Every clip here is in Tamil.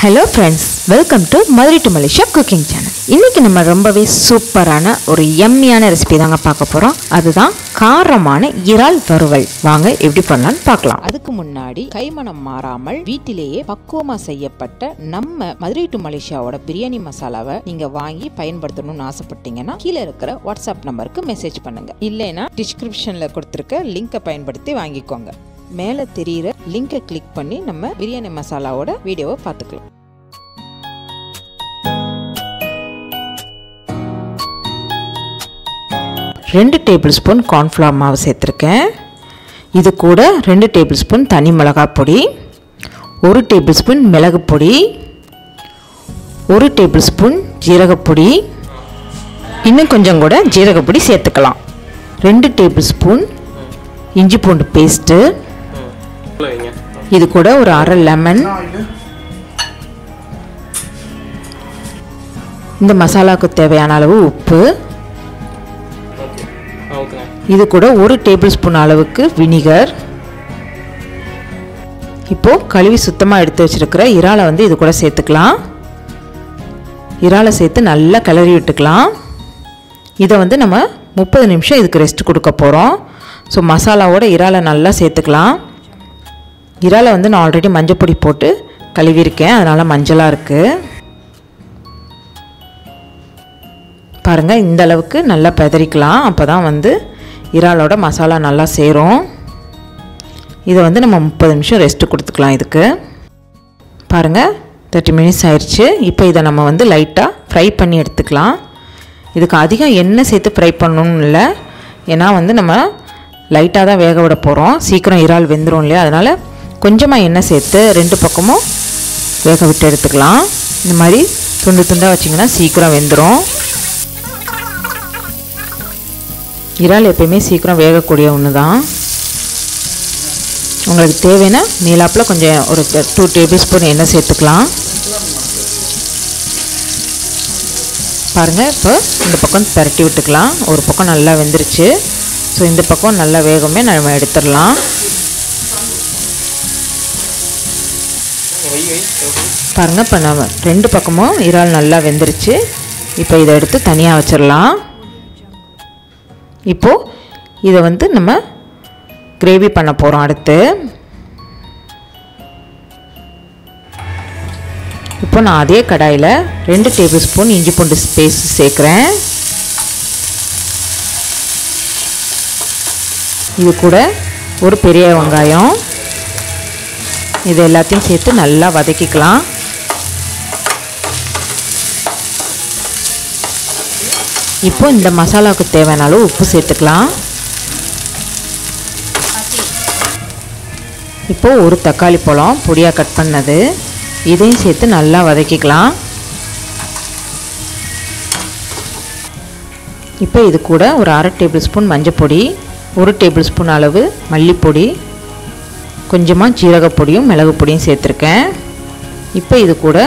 Hello friends, welcome to Mother to Malaysia cooking channel. இன்னைக்கு நம்ம ரொம்பவே சூப்பரான ஒரு யம்மியான ரெசிபி தாங்க பார்க்க போறோம். அதுதான் காரமான இறால் வறுவல். வாங்க எப்படி பண்ணலாம்னு பார்க்கலாம். அதுக்கு முன்னாடி கைமணம் மாறாமல் வீட்டிலேயே பக்குவமா செய்யப்பட்ட நம்ம மதுரை டு மலேசியாவோட பிரியாணி மசாலாவை நீங்க வாங்கி பயன்படுத்தணும்னு ஆசைப்பட்டீங்கன்னா கீழே இருக்கிற வாட்ஸ்அப் நம்பருக்கு மெசேஜ் பண்ணுங்க. இல்லைன்னா டிஸ்கிரிப்ஷன்ல கொடுத்திருக்க லிங்கை பயன்படுத்தி வாங்கிக்கோங்க. மேலே தெரியுற லிங்கை கிளிக் பண்ணி நம்ம பிரியாணி மசாலாவோட வீடியோவை பார்த்துக்கலாம். ரெண்டு டேபிள் ஸ்பூன் கார்ன்ஃப்ளவர் மாவு சேர்த்துருக்கேன். இது கூட 2 டேபிள் ஸ்பூன் தனி மிளகாய் பொடி, 1 டேபிள் ஸ்பூன் மிளகு பொடி, 1 டேபிள் ஸ்பூன் ஜீரகப்பொடி, இன்னும் கொஞ்சம் கூட ஜீரகப்பொடி சேர்த்துக்கலாம். 2 டேபிள் ஸ்பூன் இஞ்சி பூண்டு பேஸ்ட்டு, இது கூட ஒரு அரை லெமன், இந்த மசாலாவுக்கு தேவையான அளவு உப்பு, இது கூட 1 டேபிள் ஸ்பூன் அளவுக்கு வினிகர். இப்போ கழுவி சுத்தமாக எடுத்து வச்சிருக்கிற இறாலை இது கூட சேர்த்துக்கலாம். இறாலை சேர்த்து நல்லா கிளறி விட்டுக்கலாம். இதை நம்ம 30 நிமிஷம் இதுக்கு ரெஸ்ட் கொடுக்க போகிறோம். ஸோ மசாலாவோட இறாலை நல்லா சேர்த்துக்கலாம். இறாலை நான் ஆல்ரெடி மஞ்சள் பொடி போட்டு கழுவிருக்கேன், அதனால் மஞ்சளாக இருக்குது. பாருங்கள், இந்த அளவுக்கு நல்லா பெதறிக்கலாம். அப்போ தான் இறாலோட மசாலா நல்லா சேரும். இதை நம்ம 30 நிமிஷம் ரெஸ்ட்டு கொடுத்துக்கலாம். இதுக்கு பாருங்கள் 30 மினிட்ஸ் ஆயிடுச்சு. இப்போ இதை நம்ம லைட்டாக ஃப்ரை பண்ணி எடுத்துக்கலாம். இதுக்கு அதிகம் எண்ணெய் சேர்த்து ஃப்ரை பண்ணணும்னு இல்லை, ஏன்னா நம்ம லைட்டாக தான் வேக விட போகிறோம். சீக்கிரம் இறால் வெந்துடும் இல்லையா, அதனால் கொஞ்சமாக எண்ணெய் சேர்த்து 2 பக்கமும் வேக விட்டு எடுத்துக்கலாம். இந்த மாதிரி துண்டு துண்டாக வச்சிங்கன்னா சீக்கிரம் வெந்துடும். இறால் எப்பயுமே சீக்கிரம் வேகக்கூடிய ஒன்று தான். உங்களுக்கு தேவைன்னா மேலாப்பில் கொஞ்சம் ஒரு 2 டேபிள் ஸ்பூன் எண்ணெய் சேர்த்துக்கலாம். பாருங்கள், இப்போ இந்த பக்கம் பரட்டி விட்டுக்கலாம். ஒரு பக்கம் நல்லா வெந்துருச்சு. ஸோ இந்த பக்கம் நல்லா வேகமே நம்ம எடுத்துடலாம். பாருங்கள், இப்போ நம்ம 2 பக்கமும் இறால் நல்லா வெந்துருச்சு. இப்போ இதை எடுத்து தனியாக வச்சிடலாம். இப்போது இதை நம்ம கிரேவி பண்ண போகிறோம். அடுத்து இப்போ நான் அதே கடாயில் 2 டேபிள் ஸ்பூன் இஞ்சி பூண்டு பேஸ்ட் சேர்க்குறேன். இது கூட ஒரு பெரிய வெங்காயம், இது எல்லாத்தையும் சேர்த்து நல்லா வதக்கிக்கலாம். இப்போ இந்த மசாலாவுக்கு தேவையான அளவு உப்பு சேர்த்துக்கலாம். இப்போ ஒரு தக்காளி பழம் பொடியாக கட் பண்ணது, இதையும் சேர்த்து நல்லா வதக்கிக்கலாம். இப்போ இது கூட ஒரு அரை டேபிள் ஸ்பூன் மஞ்சள் பொடி, 1 டேபிள் ஸ்பூன் அளவு மல்லிப்பொடி, கொஞ்சமாக ஜீரகப்பொடியும் மிளகு பொடியும் சேர்த்துருக்கேன். இப்போ இது கூட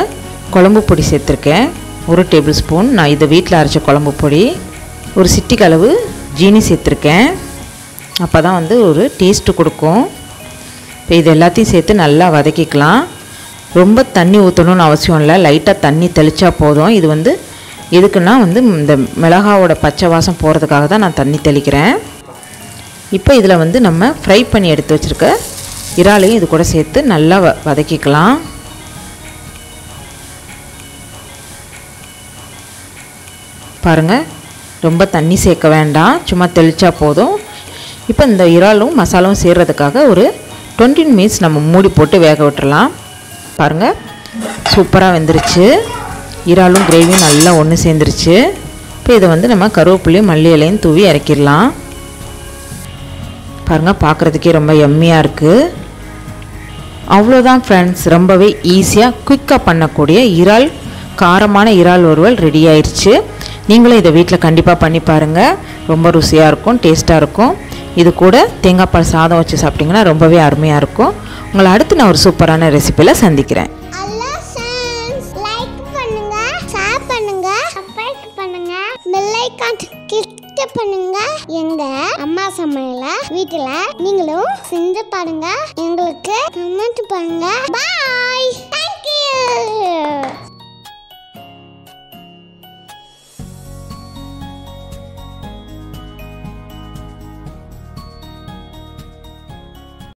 குழம்பு பொடி சேர்த்துருக்கேன், 1 டேபிள் ஸ்பூன். நான் இதை வீட்டில் அரைச்ச குழம்பு பொடி, ஒரு சிட்டிக்கு அளவு ஜீனி சேர்த்துருக்கேன். அப்போ தான் ஒரு டேஸ்ட்டு கொடுக்கும். இப்போ இது எல்லாத்தையும் சேர்த்து நல்லா வதக்கிக்கலாம். ரொம்ப தண்ணி ஊற்றணும்னு அவசியம் இல்லை, லைட்டாக தண்ணி தெளித்தா போதும். இது எதுக்குன்னா இந்த மிளகாவோட பச்சை வாசம் போகிறதுக்காக தான் நான் தண்ணி தெளிக்கிறேன். இப்போ இதில் நம்ம ஃப்ரை பண்ணி எடுத்து வச்சுருக்க இறாலையும் இது கூட சேர்த்து நல்லா வதக்கிக்கலாம். பாருங்கள், ரொம்ப தண்ணி சேர்க்க வேண்டாம், சும்மா தெளித்தா போதும். இப்போ இந்த இறாலும் மசாலாவும் சேர்றதுக்காக ஒரு 20 மினிட்ஸ் நம்ம மூடி போட்டு வேக விட்டுறலாம். பாருங்கள், சூப்பராக வெந்துருச்சு. இறாலும் கிரேவியும் நல்லா ஒன்று சேர்ந்துருச்சு. இப்போ இதை நம்ம கருவேப்பிலையும் மல்லி இலையும் தூவி இறக்கிடலாம். பாருங்கள், பார்க்குறதுக்கே ரொம்ப யம்மியாக இருக்குது. அவ்வளோதான் ஃப்ரெண்ட்ஸ், ரொம்பவே ஈஸியாக குயிக்காக பண்ணக்கூடிய காரமான இறால் வறுவல் ரெடி ஆயிடுச்சு. நீங்களும் இதை வீட்டில் கண்டிப்பாக பண்ணி பாருங்கள். ரொம்ப ருசியாக இருக்கும், டேஸ்ட்டாக இருக்கும். இது கூட தேங்காய் பால் சாதம் வச்சு சாப்பிட்டிங்கன்னா ரொம்பவே அருமையாக இருக்கும். உங்களை அடுத்து நான் ஒரு சூப்பரான ரெசிபியில் சந்திக்கிறேன். எங்க அம்மா சமையல வீட்டுல நீங்களும் செஞ்சு பாருங்க. எங்களுக்கு கமெண்ட் பண்ணுங்க. பாய்.